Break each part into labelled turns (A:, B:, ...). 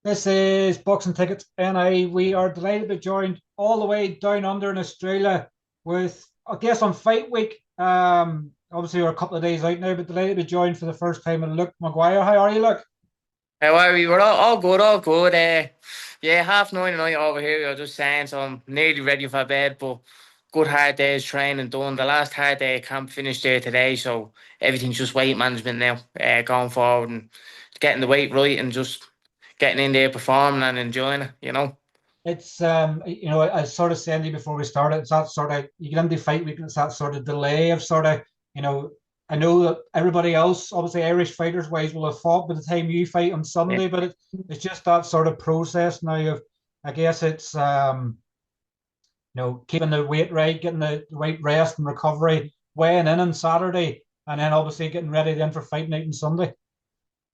A: This is Boxing Tickets NI. We are delighted to be joined all the way down under in Australia with, I guess, on fight week. Obviously, we're a couple of days out now, but delighted to be joined for the first time with Luke Maguire. How are you, Luke?
B: How are we? We're all good, all good. Yeah, 9:30 tonight over here. You're just saying, so I'm nearly ready for bed. But good hard day's training done. The last hard day of camp finished there today, so everything's just weight management now. Going forward and getting the weight right and just getting in there, performing and enjoying it.
A: It's I sort of said to you before we started, it's that sort of you get into fight week, and it's that sort of delay of sort of, you know, I know that everybody else, obviously Irish fighters wise, will have fought by the time you fight on
B: Yeah.
A: Sunday, but it's just that sort of process now of, I guess it's keeping the weight right, getting the right rest and recovery, weighing in on Saturday, and then obviously getting ready then for fight night on Sunday.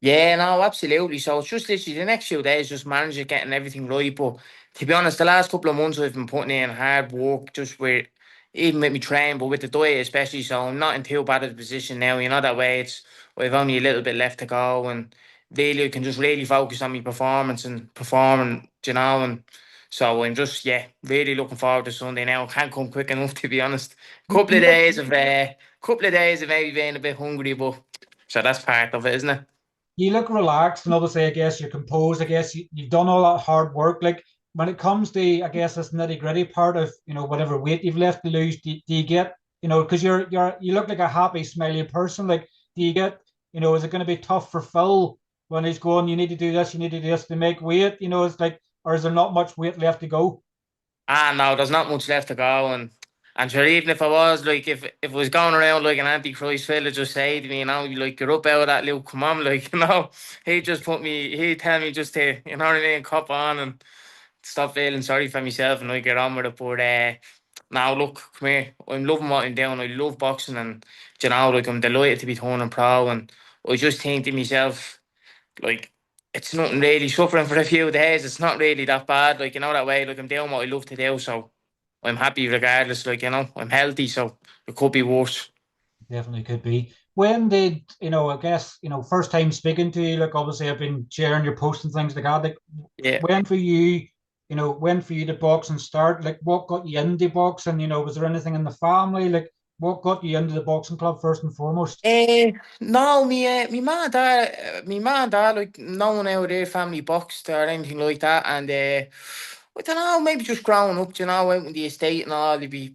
B: Yeah, no, absolutely. So it's just literally the next few days, just managing getting everything right. But to be honest, the last couple of months I've been putting in hard work, just with even with me training, but with the diet especially. So I'm not in too bad of a position now. That way it's we've only a little bit left to go, and really I can just really focus on my performance and performing. And so I'm just really looking forward to Sunday now. Can't come quick enough to be honest. Couple of
A: You look
B: days of maybe being a bit hungry, but so that's part of it, isn't it?
A: you look relaxed, and obviously I guess you're composed. I guess you've done all that hard work. Like when it comes to, I guess, this nitty gritty part of whatever weight you've left to lose, do you get, because you look like a happy, smiley person. Like, do you get, is it going to be tough for Phil when he's going? You need to do this, you need to do this to make weight. It's like, or is there not much weight left to go?
B: No, there's not much left to go, and sure, even if I was like, if I was going around like an antichrist fella, just say to me, like you're up out of that, Luke, come on, like he'd tell me just to, what I mean, cop on and stop feeling sorry for myself and I get on with it. But now look, come here, I'm loving what I'm doing. I love boxing, and like I'm delighted to be turning pro, and I just think to myself, like, it's nothing really suffering for a few days. It's not really that bad. Like, that way, like, I'm doing what I love to do. So I'm happy regardless. Like, I'm healthy. So it could be worse.
A: Definitely could be. When did, I guess, first time speaking to you, like obviously I've been sharing your posts and things like that. Like
B: Yeah.
A: when for you, when for you to box and start, like what got you into boxing? Was there anything in the family? Like what got you into the boxing club first and foremost?
B: No, me mum and dad, like, no one out of their family boxed or anything like that. And I don't know, maybe just growing up, out in the estate and all, I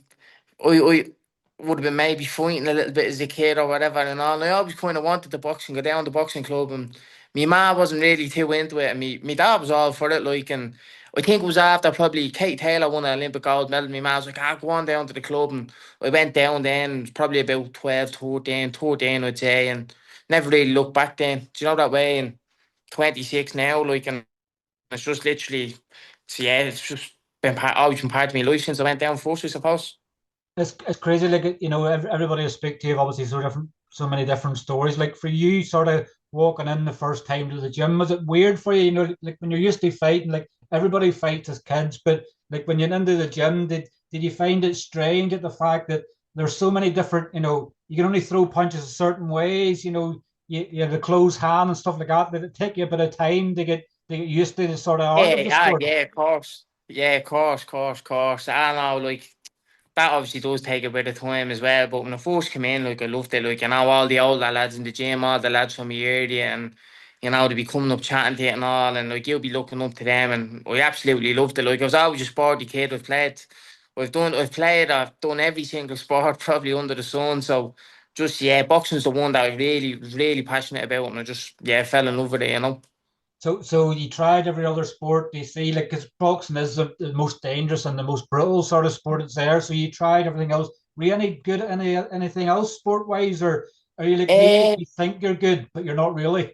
B: would have been maybe fighting a little bit as a kid or whatever and all. And I always kind of wanted the boxing, go down the boxing club, and my ma wasn't really too into it, and me dad was all for it, like, and I think it was after probably Kate Taylor won an Olympic gold medal. My ma was like, go on down to the club, and I went down then, probably about 12, 13, I'd say, and never really looked back then. Do you know that way? And 26 now, like, and it's just literally, it's just always been part of my life since I went down first, I suppose.
A: It's crazy. Like everybody I speak to have obviously so many different stories. Like for you, sort of walking in the first time to the gym, was it weird for you? Like when you're used to fighting, like everybody fights as kids, but like when you're into the gym, did you find it strange at the fact that there's so many different, you can only throw punches a certain ways, you have the closed hand and stuff like that. Did it take you a bit of time to get used to the sort of art of the sport?
B: Yeah, of course. Yeah, of course. I know, like, that obviously does take a bit of time as well. But when I first came in, like, I loved it. Like, all the older lads in the gym, all the lads from my area, and, they'd be coming up chatting to it and all. And, like, you'll be looking up to them. And I absolutely loved it. Like, I was always a sporty kid. I've done every single sport probably under the sun. So, just, yeah, boxing's the one that I really, really passionate about. And I just, fell in love with it.
A: So you tried every other sport. Do you see, like, because boxing is the most dangerous and the most brutal sort of sport it's there. So you tried everything else. Were you any good at anything else sport wise, or are you like me?
B: Eh,
A: You think you're good, but you're not really.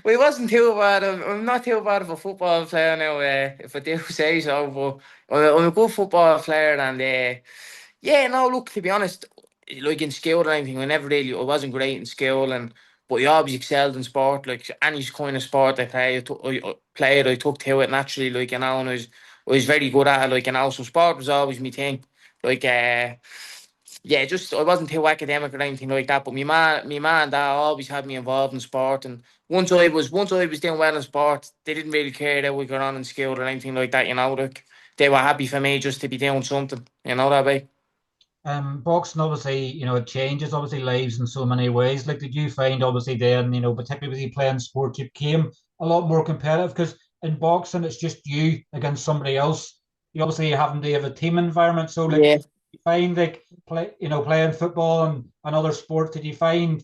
B: we wasn't too bad. I'm not too bad of a football player now, if I do say so. But I'm a good football player, and no. Look, to be honest, like in school or anything, I wasn't great in school, and but I always excelled in sport. Like any kind of sport I played, I took to it naturally. Like, and I was very good at it. Like, so sport was always my thing. Like, just I wasn't too academic or anything like that. But my man and dad always had me involved in sport, and once I was doing well in sport, they didn't really care that we got on in school or anything like that. Like they were happy for me just to be doing something. That way.
A: Boxing obviously, it changes obviously lives in so many ways. Like, did you find obviously then, particularly with you playing sport, you became a lot more competitive because in boxing it's just you against somebody else. You obviously having to have a team environment. So like,
B: Yeah.
A: you find like playing football and other sports, did you find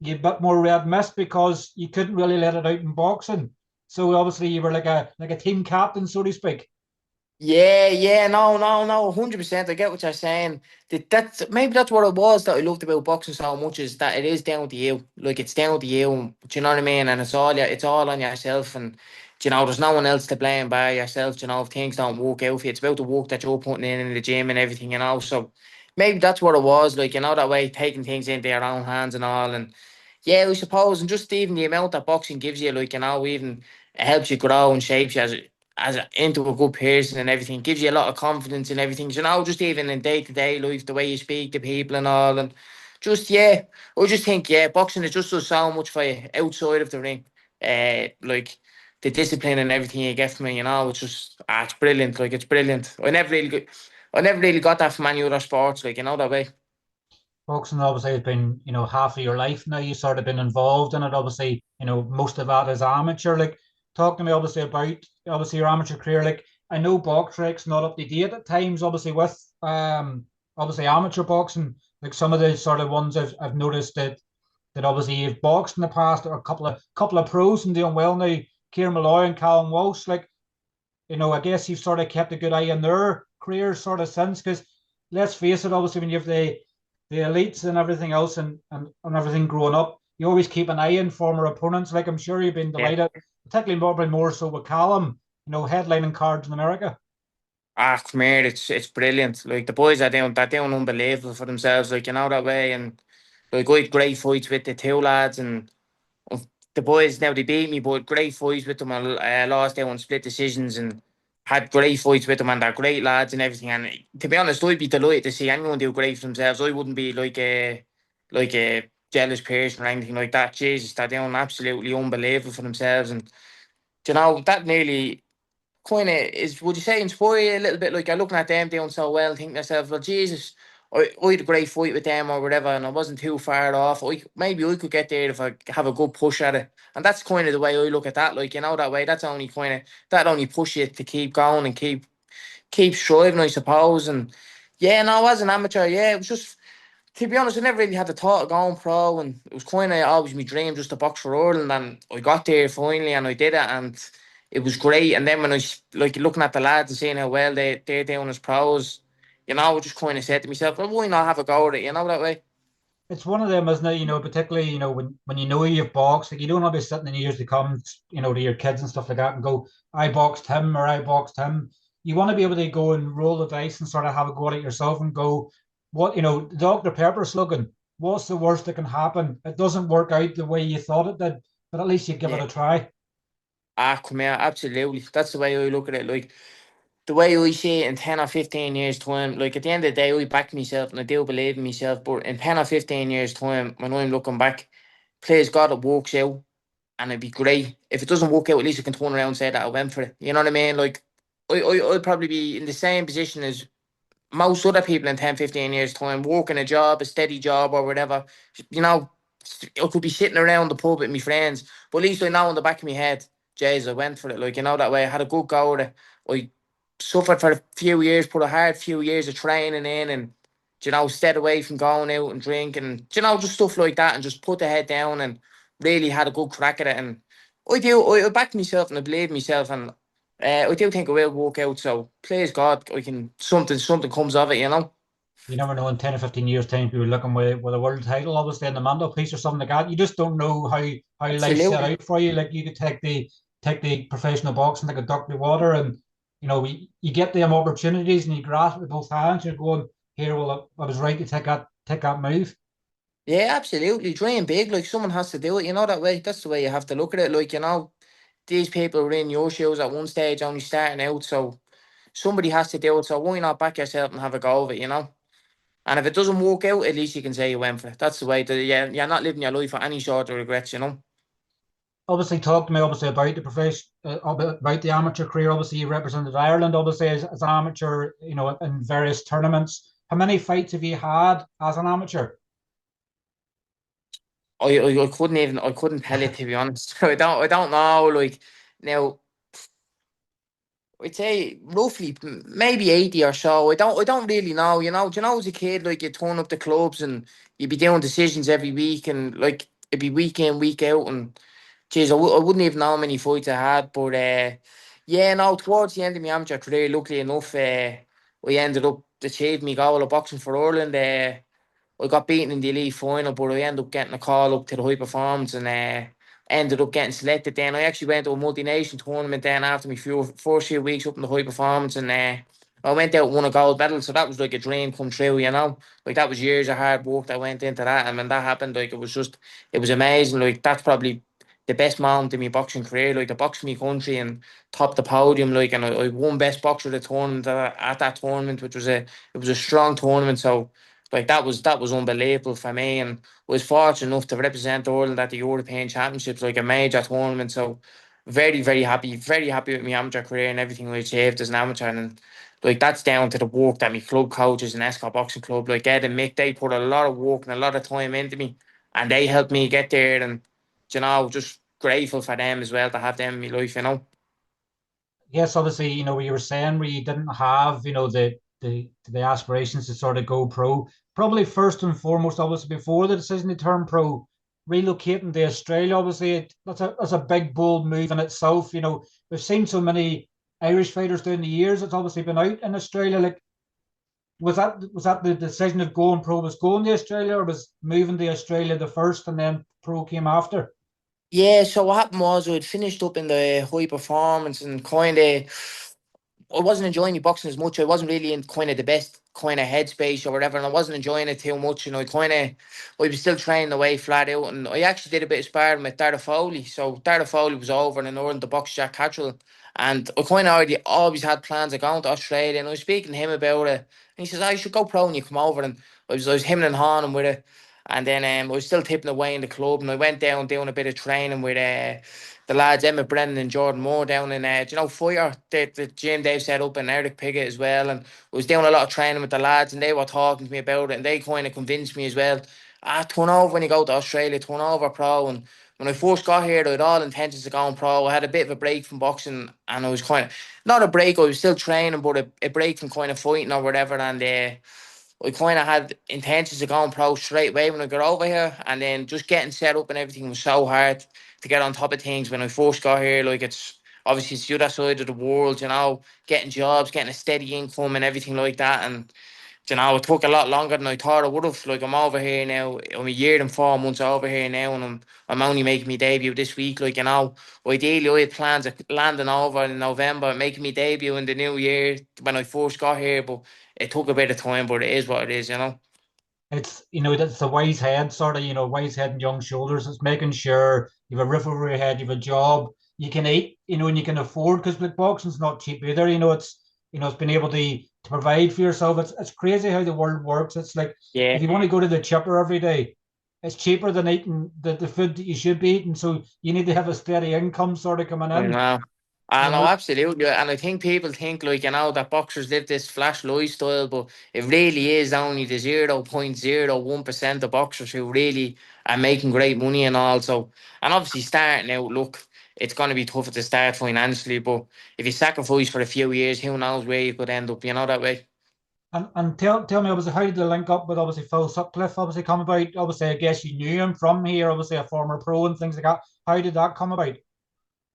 A: you a bit more red mist because you couldn't really let it out in boxing? So obviously you were like a team captain, so to speak.
B: Yeah, no, 100%. I get what you're saying. That's maybe that's what it was that I loved about boxing so much is that it is down to you. Like it's down to you. Do you know what I mean? And it's all on yourself. And there's no one else to blame by yourself. If things don't work out for you, it's about the work that you're putting in the gym and everything. So maybe that's what it was. Like that way, taking things into your own hands and all. And yeah, I suppose, and just even the amount that boxing gives you, even it helps you grow and shapes you into a good person and everything. It gives you a lot of confidence and everything. Just even in day to day life, the way you speak to people and all, and just I just think boxing it just does so much for you outside of the ring. Like the discipline and everything you get from it, it's just it's brilliant. Like it's brilliant. I never really got that from any other sports. That way.
A: Boxing obviously has been, half of your life now. You sort of been involved in it. Obviously, most of that is amateur. Like, talk to me obviously about obviously your amateur career. Like, I know box rek's not up to date at times, obviously with obviously amateur boxing. Like some of the sort of ones I've noticed that obviously you've boxed in the past or a couple of pros and doing well now. Kieran Molloy and Callum Walsh. Like, I guess you've sort of kept a good eye on their careers sort of since, because let's face it, obviously when you have the elites and everything else and everything growing up, you always keep an eye on former opponents. Like I'm sure you've been
B: Yeah.
A: delighted, particularly probably more so with Callum, headlining cards in America.
B: Come here, it's brilliant. Like the boys they're doing unbelievable for themselves. That way, and like I had great fights with the two lads, and uh, the boys now they beat me, but great fights with them. I lost out on split decisions, and had great fights with them, and they're great lads and everything. And to be honest, I'd be delighted to see anyone do great for themselves. I wouldn't be like a jealous person or anything like that. Jesus, they're doing absolutely unbelievable for themselves, and that nearly kind of is, would you say, inspire you a little bit? Like you're looking at them doing so well and thinking to yourself, well, Jesus, I had a great fight with them or whatever, and I wasn't too far off. Maybe I could get there if I have a good push at it. And that's kind of the way I look at that. That way, that only push you to keep going and keep striving, I suppose. And yeah, no, as an amateur, it was just, to be honest, I never really had the thought of going pro, and it was kind of always my dream just to box for Ireland. And I got there finally, and I did it, and it was great. And then when like looking at the lads and seeing how well they're doing as pros, I just kind of said to myself, well, why not have a go at it? That way.
A: It's one of them, isn't it? Particularly, when you've boxed, like you don't want to be sitting in years to come, to your kids and stuff like that and go, I boxed him or I boxed him. You want to be able to go and roll the dice and sort of have a go at it yourself and go, what, Dr. Pepper slogan, what's the worst that can happen? It doesn't work out the way you thought it did, but at least you give it
B: Yeah.
A: a try.
B: Come here, absolutely. That's the way I look at it. Like the way I see it in 10 or 15 years' time, like at the end of the day, I back myself and I do believe in myself. But in 10 or 15 years' time, when I'm looking back, please God, it works out and it'd be great. If it doesn't work out, at least I can turn around and say that I went for it. You know what I mean? Like, I'd probably be in the same position as most other people in 10, 15 years' time, working a job, a steady job or whatever. You know, I could be sitting around the pub with my friends, but at least I know in the back of my head, Jays, I went for it. That way I had a good go at it. I suffered for a few years, put a hard few years of training in, and stayed away from going out and drinking, and just stuff like that, and just put the head down and really had a good crack at it. And I backed myself and I believed myself, and I do think it will work out. So please God, I can something comes of it.
A: You never know in 10 or 15 years' time, people looking with a world title, obviously, in the mantelpiece or something like that. You just don't know how life set
B: Absolutely.
A: out for you. Like, you could take the professional boxing like a duck to water, and you get them opportunities and you grasp it with both hands. You're going, here, well, I was right to take that move.
B: Yeah, absolutely. Dream big. Like someone has to do it. That way. That's the way you have to look at it. These people were in your shoes at one stage, only starting out. So somebody has to do it. So why not back yourself and have a go of it? And if it doesn't work out, at least you can say you went for it. That's the way. You're not living your life for any sort of regrets.
A: obviously talk to me obviously about the profession, about the amateur career. Obviously, you represented Ireland, obviously as an amateur, in various tournaments. How many fights have you had as an amateur?
B: I couldn't tell you, to be honest. I don't know. Like now, I'd say roughly maybe 80 or so. I don't really know. Do you know as a kid, like you turn up the clubs and you'd be doing decisions every week, and like it'd be week in, week out, and geez, I wouldn't even know how many fights I had. But yeah, no, towards the end of my amateur career, luckily enough, I ended up achieving my goal of boxing for Ireland. I got beaten in the elite final, but I ended up getting a call up to the high performance, and ended up getting selected. Then I actually went to a multi-nation tournament then after my first few weeks up in the high performance, and I went out and won a gold medal. So that was like a dream come true, you know. Like that was years of hard work that went into that, and when that happened, like it was amazing. Like that's probably the best moment in my boxing career. Like to box me country and top the podium, like, and I won best boxer of the tournament at that tournament, which was it was a strong tournament. So like that was unbelievable for me, and was fortunate enough to represent Ireland at the European Championships, like a major tournament. So very happy with my amateur career and everything I achieved as an amateur. And like that's down to the work that my club coaches and Escort Boxing Club, like Ed and Mick, they put a lot of work and a lot of time into me, and they helped me get there. And just grateful for them as well to have them in my life.
A: Yes, obviously, you were saying where you didn't have, the aspirations to sort of go pro. Probably first and foremost, obviously, before the decision to turn pro, relocating to Australia, obviously, that's a big bold move in itself. We've seen so many Irish fighters down the years. It's obviously been out in Australia. Like, was that the decision of going pro was going to Australia, or was moving to Australia the first and then pro came after?
B: Yeah, so what happened was I'd finished up in the high performance and kind of I wasn't enjoying the boxing as much. I wasn't really in kind of the best kind of headspace or whatever, and I wasn't enjoying it too much. I was still training away flat out, and I actually did a bit of sparring with Darragh Foley. So Darragh Foley was over in the northern to box Jack Cattrall, and I kind of already always had plans of going to Australia. And I was speaking to him about it, and he says, "I should go pro when you come over." And I was him and Han with it, and then I was still tipping away in the club, and I went down doing a bit of training with the lads Emmet, Brennan and Jordan Moore down in Fire, the gym they've set up in Eric Piggott as well. And I was doing a lot of training with the lads, and they were talking to me about it, and they kind of convinced me as well. Turn over when you go to Australia, turn over pro. And when I first got here, I had all intentions of going pro. I had a bit of a break from boxing, and I was kind of not a break. I was still training, but a break from kind of fighting or whatever. And I kind of had intentions of going pro straight away when I got over here, and then just getting set up and everything was so hard to get on top of things when I first got here. Like it's obviously it's the other side of the world, getting jobs, getting a steady income and everything like that. And it took a lot longer than I thought it would have. Like I'm over here now. I'm a year and 4 months over here now, and I'm only making my debut this week. Ideally I had plans of landing over in November, making my debut in the new year when I first got here, but it took a bit of time. But it is what it is.
A: It's that's the wise head sort of, wise head and young shoulders. It's making sure you have a roof over your head, you have a job, you can eat, and you can afford, because like boxing's not cheap either. It's been able to provide for yourself. It's crazy how the world works. It's like if
B: Yeah.
A: you want to go to the chipper every day, it's cheaper than eating the food that you should be eating. So you need to have a steady income sort of coming in.
B: Wow. I
A: You
B: know,
A: know,
B: absolutely. And I think people think, like, that boxers live this flash lifestyle, but it really is only the 0.01% of boxers who really are making great money and all. So, and obviously starting out, look, it's going to be tougher to start financially, but if you sacrifice for a few years, who knows where you could end up, that way.
A: and tell me, obviously, how did the link up with obviously Phil Sutcliffe obviously come about? Obviously, I guess you knew him from here, obviously a former pro and things like that. How did that come about?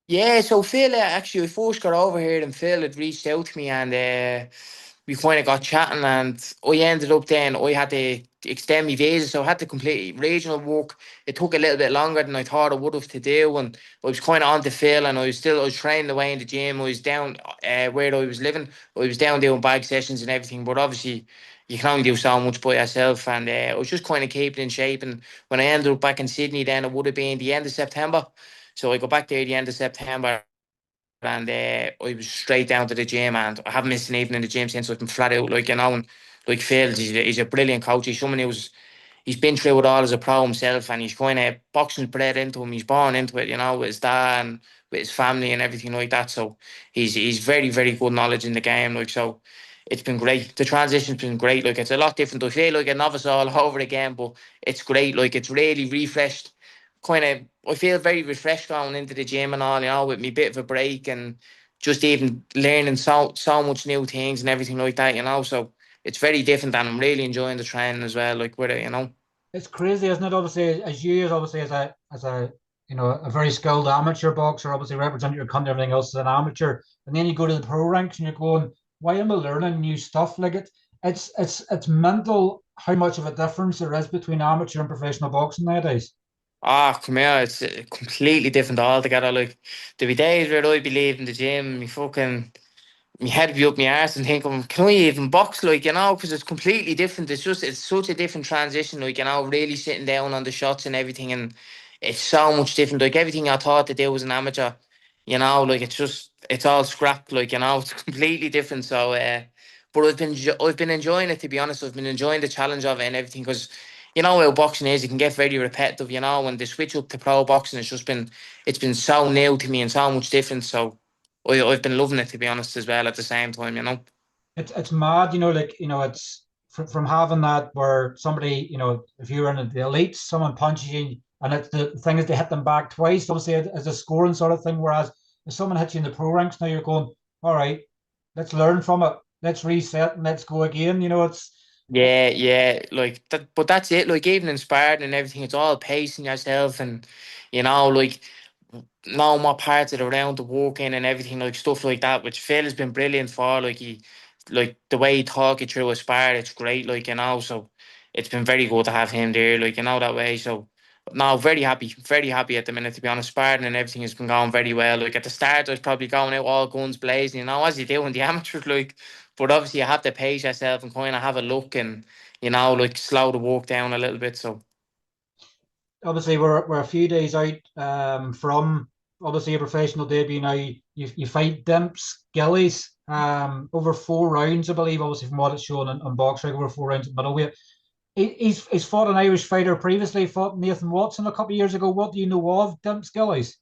B: Yeah, so Phil, actually, we first got over here and Phil had reached out to me, and we kind of got chatting, and I ended up then, I had to extend my visa, so I had to complete regional work. It took a little bit longer than I thought it would have to do, and I was kind of on to Phil, and I was training away in the gym. I was down where I was living. I was down doing bag sessions and everything, but obviously you can only do so much by yourself, and I was just kind of keeping in shape. And when I ended up back in Sydney, then it would have been the end of September. So I go back there at the end of September, and I was straight down to the gym, and I haven't missed an evening in the gym since. I've been flat out, and like Phil, he's a brilliant coach. He's someone he's been through it all as a pro himself, and he's kind of boxing's bred into him. He's born into it, with his dad and with his family and everything like that. So he's very very good knowledge in the game. Like so, it's been great. The transition's been great. Like it's a lot different. I feel like a novice all over again, but it's great. Like it's really refreshed. Kind of, I feel very refreshed going into the gym and all. With me bit of a break and just even learning so much new things and everything like that. So it's very different, and I'm really enjoying the training as well. Like with it.
A: It's crazy, isn't it? Obviously, as you obviously as a a very skilled amateur boxer, obviously represent your country, everything else as an amateur, and then you go to the pro ranks and you're going, why am I learning new stuff? Like it's mental how much of a difference there is between amateur and professional boxing nowadays.
B: Ah, come here, it's completely different altogether. Like there be days where I'd be leaving the gym, me fucking my head be up my arse and think, can I even box? Like, because it's completely different. It's such a different transition. Like, really sitting down on the shots and everything, and it's so much different. Like everything I thought to do as an amateur, like it's all scrapped. Like, it's completely different. So, but I've been enjoying it, to be honest. I've been enjoying the challenge of it and everything because. You know how boxing is, it can get very repetitive, when they switch up to pro boxing, it's been so new to me and so much different. So I've been loving it, to be honest, as well at the same time.
A: It's mad, it's from having that where somebody, if you're in the elites, someone punches you, and it's the thing is they hit them back twice, obviously as a scoring sort of thing. Whereas if someone hits you in the pro ranks, now you're going, all right, let's learn from it, let's reset and let's go again.
B: Yeah, yeah, like that, but that's it. Like even inspired and everything, it's all pacing yourself, and like knowing what parts of the round to walk in and everything, like stuff like that, which Phil has been brilliant for. Like the way he talk it through a spar, it's great. So it's been very good to have him there. That way. So no, very happy at the minute, to be honest. Sparring and everything has been going very well. Like at the start, I was probably going out all guns blazing, as you do in the amateurs, like. But obviously, you have to pace yourself and kind of have a look and like slow the walk down a little bit. So.
A: Obviously we're a few days out from obviously a professional debut now. You fight Dimps Gillies over 4 rounds, I believe, obviously from what it's shown on box rec, over 4 rounds at middleweight. He's fought an Irish fighter previously, fought Nathan Watson a couple of years ago. What do you know of Dimps Gillies?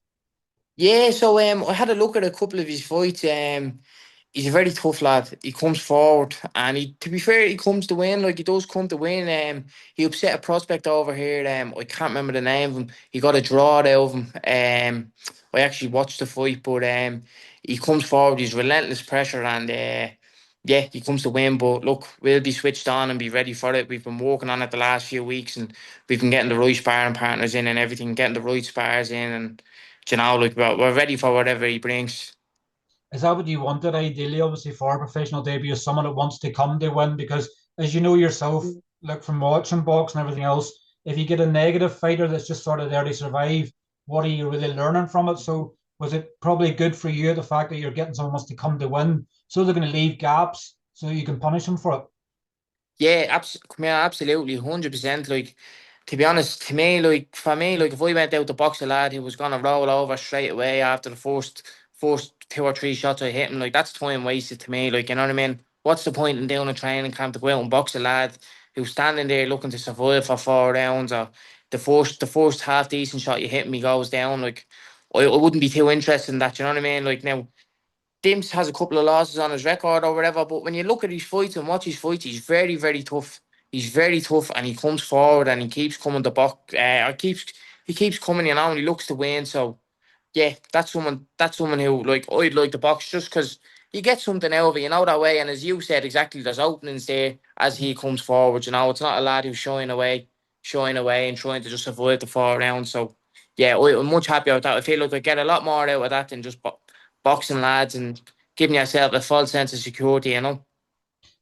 B: Yeah, so I had a look at a couple of his fights. He's a very tough lad. He comes forward, and to be fair, he comes to win. Like he does come to win. He upset a prospect over here. I can't remember the name of him. He got a draw out of him. I actually watched the fight, but he comes forward. He's relentless pressure, and yeah, he comes to win. But look, we'll be switched on and be ready for it. We've been working on it the last few weeks, and we've been getting the right sparring partners in and everything, getting the right spars in, and like we're ready for whatever he brings.
A: Is that what you wanted ideally, obviously, for a professional debut? Someone that wants to come to win? Because as you know yourself, look, from watching box and everything else, if you get a negative fighter that's just sort of there to survive, what are you really learning from it? So was it probably good for you, the fact that you're getting someone who wants to come to win, so they're going to leave gaps so you can punish them for it?
B: Yeah, absolutely, 100%. Like, to be honest, to me, like for me, like if I went out to box a lad who was gonna roll over straight away after the first 2 or 3 shots I hit him, like that's time wasted to me. Like, you know what I mean? What's the point in doing a training camp to go out and box a lad who's standing there looking to survive for 4 rounds, or the first half decent shot you hit him, he goes down. Like, I wouldn't be too interested in that. You know what I mean? Like now. Dimps has a couple of losses on his record or whatever, but when you look at his fights and watch his fights, he's very, very tough. He's very tough, and he comes forward and he keeps coming to box. He keeps coming, and he looks to win. So yeah, that's someone who like I'd like to box just because you get something out of it, that way. And as you said, exactly, there's openings there as he comes forward. It's not a lad who's shying away and trying to just avoid the 4 rounds. So yeah, I'm much happier with that. I feel like I get a lot more out of that than just boxing lads and giving yourself a false sense of security.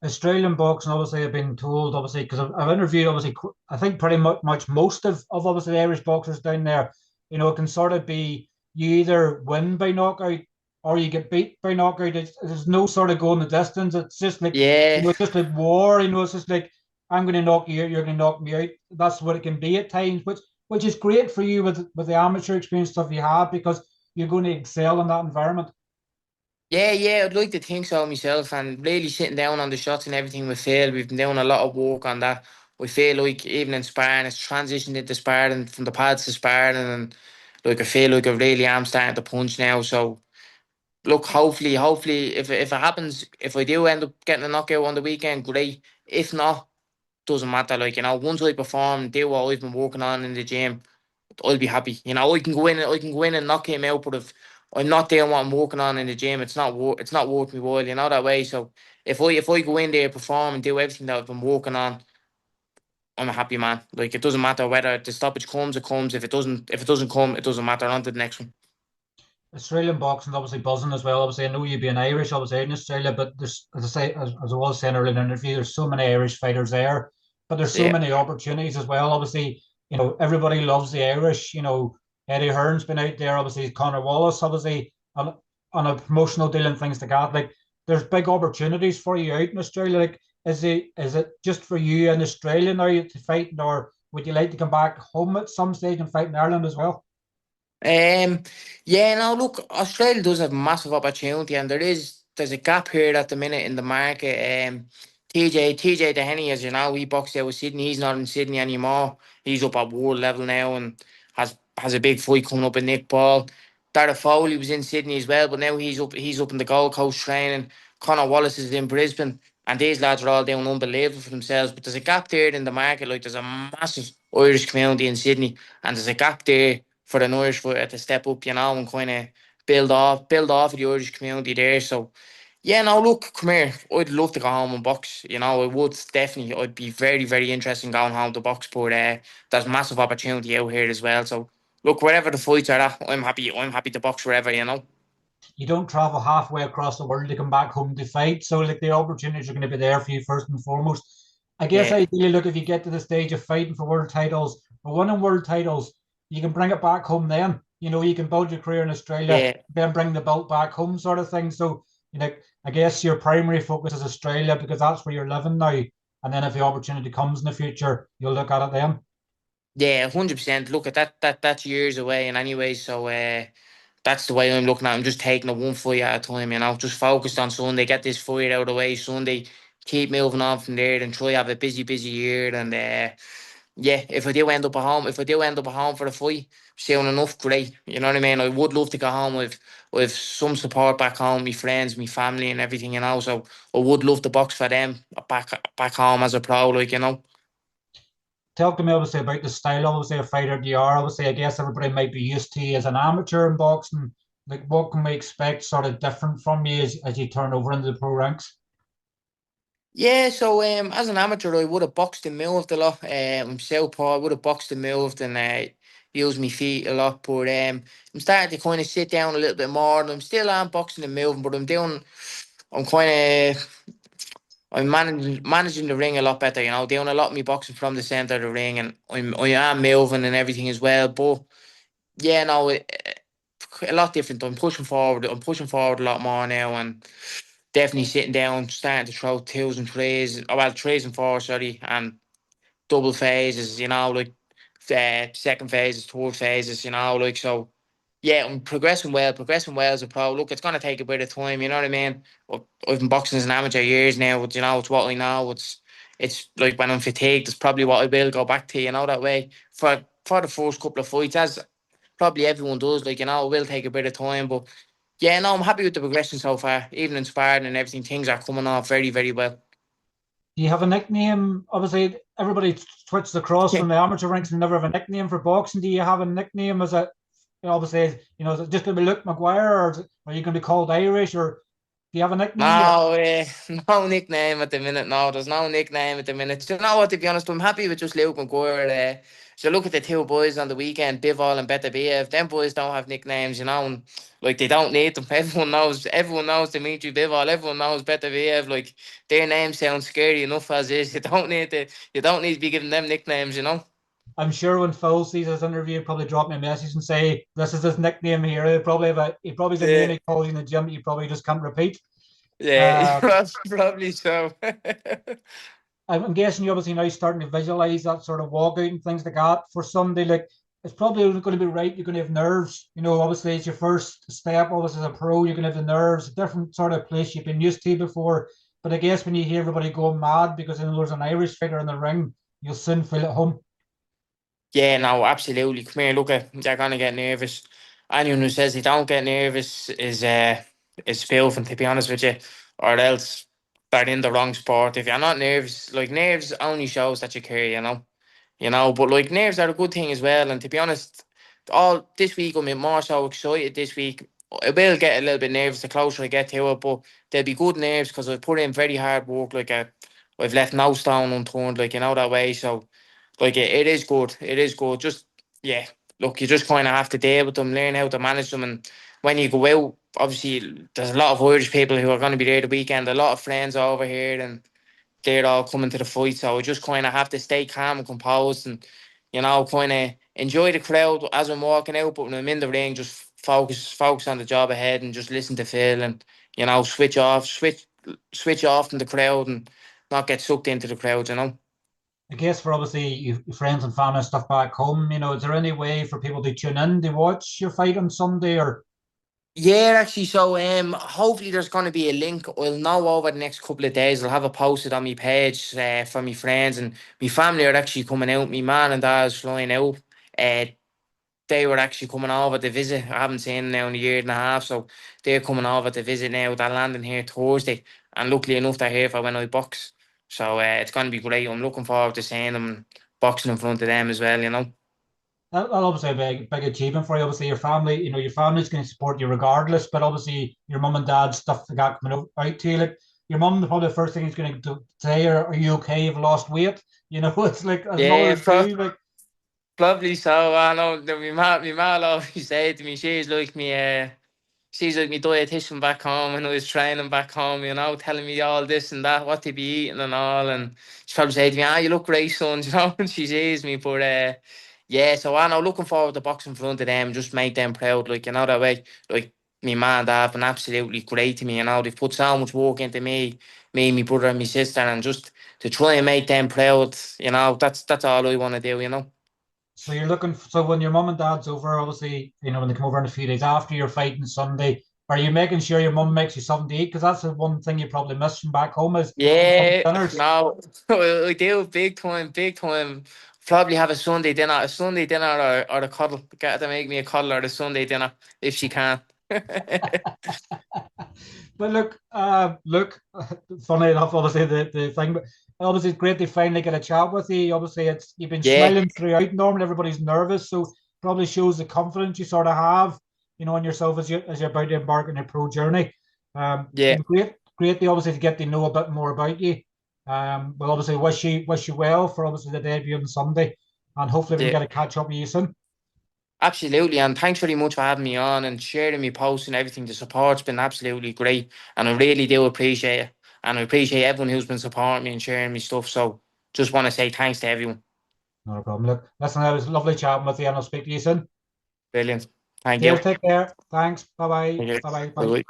A: Australian boxing, obviously, I've been told, obviously, because I've interviewed, obviously, I think pretty much most of obviously the Irish boxers down there. It can sort of be you either win by knockout or you get beat by knockout. There's no sort of going the distance. It's just like,
B: Yeah,
A: it's just like war. It's just like I'm going to knock you out, you're going to knock me out. That's what it can be at times, which is great for you with the amateur experience stuff you have because you're going to excel in that environment.
B: yeah, I'd like to think so myself. And really sitting down on the shots and everything with Phil, we've been doing a lot of work on that. I feel like even in sparring, it's transitioned into sparring from the pads to sparring, and like I feel like I really am starting to punch now. So look, hopefully, if it happens, if I do end up getting a knockout on the weekend, great. If not, doesn't matter. Like, once I perform, do what I've been working on in the gym, I'll be happy. I can go in and knock him out, but if I'm not doing what I'm working on in the gym, it's not worth me while, that way. So if I go in there, perform and do everything that I've been working on, I'm a happy man. Like, it doesn't matter whether the stoppage comes, it comes. If it doesn't come, it doesn't matter. On to the next one.
A: Australian boxing obviously buzzing as well. Obviously, I know you being Irish, obviously in Australia, but there's, as I say, as I was saying earlier in the interview, there's so many Irish fighters there, but there's so
B: Yeah.
A: many opportunities as well. Obviously, everybody loves the Irish. Eddie Hearn's been out there. Obviously, Conor Wallace, obviously on a promotional deal and things like that. Like, there's big opportunities for you out in Australia. Like, is it just for you in Australia now to fight, or would you like to come back home at some stage and fight in Ireland as well?
B: Um, yeah, no, look, Australia does have massive opportunity, and there's a gap here at the minute in the market. TJ Doheny, as you know, he boxed out with Sydney. He's not in Sydney anymore. He's up at world level now and has a big fight coming up in Nick Paul. Darragh Foley was in Sydney as well, but now he's up in the Gold Coast training. Conor Wallace is in Brisbane, and these lads are all doing unbelievable for themselves. But there's a gap there in the market. Like, there's a massive Irish community in Sydney, and there's a gap there for an Irish fighter to step up, and kind of build off of the Irish community there. So yeah, no, look, come here. I'd love to go home and box. I would definitely. I'd be very, very interested in going home to box, but there's massive opportunity out here as well. So look, wherever the fights are at, I'm happy. I'm happy to box wherever.
A: You don't travel halfway across the world to come back home to fight. So, like, the opportunities are going to be there for you first and foremost. I guess
B: Yeah,
A: ideally, look, if you get to the stage of fighting for world titles or winning world titles, you can bring it back home then. You can build your career in Australia,
B: yeah.
A: then bring the belt back home, sort of thing. So, I guess your primary focus is Australia because that's where you're living now. And then if the opportunity comes in the future, you'll look at it then.
B: Yeah, 100%. Look at that's years away, and anyway, so that's the way I'm looking at. I'm just taking it one fight at a time. Just focused on Sunday, get this fight out of the way Sunday, keep moving on from there, and try have a busy, busy year. And yeah, if I do end up at home for the fight, soon enough, great. You know what I mean? I would love to go home with some support back home, my friends, my family, and everything. So I would love to box for them back home as a pro, like.
A: Talk to me obviously about the style, obviously a fighter you are. Obviously, I guess everybody might be used to you as an amateur in boxing. Like, what can we expect sort of different from you as you turn over into the pro ranks?
B: Yeah, so as an amateur, I would have boxed and moved a lot. I'm southpaw. I would have boxed and moved and used my feet a lot. But I'm starting to kind of sit down a little bit more. And I'm still on boxing and moving, but I'm kind of, I'm managing the ring a lot better. Doing a lot of my boxing from the centre of the ring, and I am moving and everything as well. But yeah, no, a lot different. I'm pushing forward. I'm pushing forward a lot more now, and definitely sitting down, starting to throw twos and threes. Oh, well, threes and fours, sorry, and double phases. Like second phases, third phases. Like so. Yeah, I'm progressing well as a pro. Look, it's gonna take a bit of time. You know what I mean? I've been boxing as an amateur years now. But it's what I know. It's like when I'm fatigued, it's probably what I will go back to. That way for the first couple of fights, as probably everyone does. Like, it will take a bit of time, but yeah, no, I'm happy with the progression so far. Even inspired and everything, things are coming off very, very well.
A: Do you have a nickname? Obviously, everybody switches across from the amateur ranks and never have a nickname for boxing. Do you have a nickname? Is it, obviously, is it just going to be Luke Maguire, or are you going to be called Irish, or do you have a nickname yet?
B: No, no nickname at the minute. No, there's no nickname at the minute. You know what? To be honest, I'm happy with just Luke Maguire. So look at the two boys on the weekend, Bivol and beterbiev. Them boys don't have nicknames, and like they don't need them. Everyone knows Dmitry Bivol. Everyone knows beterbiev. Like their names sound scary enough as is. You don't need to be giving them nicknames.
A: I'm sure when Phil sees this interview, he'll probably drop me a message and say, "This is his nickname here." He probably has a name
B: Yeah,
A: he calls you in the gym that you probably just can't repeat.
B: yeah,
A: Uh,
B: probably so.
A: I'm guessing you're obviously now starting to visualize that sort of walkout and things like that for Sunday. Like, it's probably going to be right. You're going to have nerves. Obviously, it's your first step. Obviously, as a pro, you're going to have the nerves, a different sort of place you've been used to before. But I guess when you hear everybody going mad because there's an Irish fighter in the ring, you'll soon feel at home.
B: Yeah, no, absolutely. Come here, look at they're gonna get nervous. Anyone who says they don't get nervous is filthing, to be honest with you, or else they're in the wrong sport. If you're not nervous, like nerves only shows that you care, you know. But like nerves are a good thing as well. And to be honest, all this week I'm more so excited. This week I will get a little bit nervous the closer I get to it, but there'll be good nerves because I've put in very hard work. Like I've left no stone unturned, like that way. So like it is good. It is good. Just yeah, look, you just kind of have to deal with them, learn how to manage them, and when you go out, obviously there's a lot of Irish people who are going to be there the weekend. A lot of friends over here, and they're all coming to the fight. So I just kind of have to stay calm and composed, and kind of enjoy the crowd as I'm walking out. But when I'm in the ring, just focus on the job ahead, and just listen to Phil, and switch off from the crowd, and not get sucked into the crowd.
A: I guess for obviously your friends and family and stuff back home, is there any way for people to tune in to watch your fight on Sunday or?
B: Yeah, actually, so hopefully there's going to be a link. I'll know over the next couple of days. I'll have it posted on my page for my friends, and my family are actually coming out. My man and dad is flying out. Uh, they were actually coming over to visit. I haven't seen them now in a year and a half, so they're coming over to visit now. They're landing here Thursday, and luckily enough, they're here for when I box. So it's going to be great. I'm looking forward to seeing them boxing in front of them as well.
A: That'll obviously be a big achievement for you. Obviously, your family, your family's going to support you regardless. But obviously, your mum and dad stuff like that coming out to you. Like your mum, probably the first thing he's going to say, "Are you okay? You've lost weight." It's like as
B: Yeah,
A: mothers do. Like
B: probably so. I know that my mom always said to me, she's like my dietitian back home and I was training back home, telling me all this and that, what to be eating and all. And she probably said to me, you look great, son, and she says me. But yeah, so I know, looking forward to boxing in front of them, just make them proud, that way. Like, my mum and dad have been absolutely great to me, they've put so much work into me, my brother and my sister, and just to try and make them proud, that's all I want to do.
A: so, you're looking. So when your mum and dad's over, obviously, when they come over in a few days after your fight on Sunday, are you making sure your mum makes you something to eat? Because that's the one thing you probably miss from back home is
B: Yeah,
A: dinners.
B: no, I do big time, big time. Probably have a Sunday dinner or a cuddle. Get her to make me a cuddle or a Sunday dinner if she can.
A: But look, funny enough, obviously the thing, but obviously it's great to finally get a chat with you. Obviously, you've been
B: Yeah,
A: smiling throughout. Normally, everybody's nervous, so probably shows the confidence you sort of have, in yourself as you're about to embark on your pro journey.
B: yeah,
A: Great to obviously to get to know a bit more about you. Well, obviously wish you well for obviously the debut on Sunday, and hopefully we can
B: yeah.
A: get a catch up with you soon.
B: Absolutely, and thanks very much for having me on and sharing my posts and everything. The support's been absolutely great, and I really do appreciate it. And I appreciate everyone who's been supporting me and sharing my stuff. So, just want to say thanks to everyone.
A: Not a problem. Look, listen, it was lovely chatting with you, and I'll speak to you soon.
B: Brilliant. Thank you.
A: Cheers, take care. Thanks. Bye bye.
B: Thank you.
A: Bye bye. Bye.
B: Bye.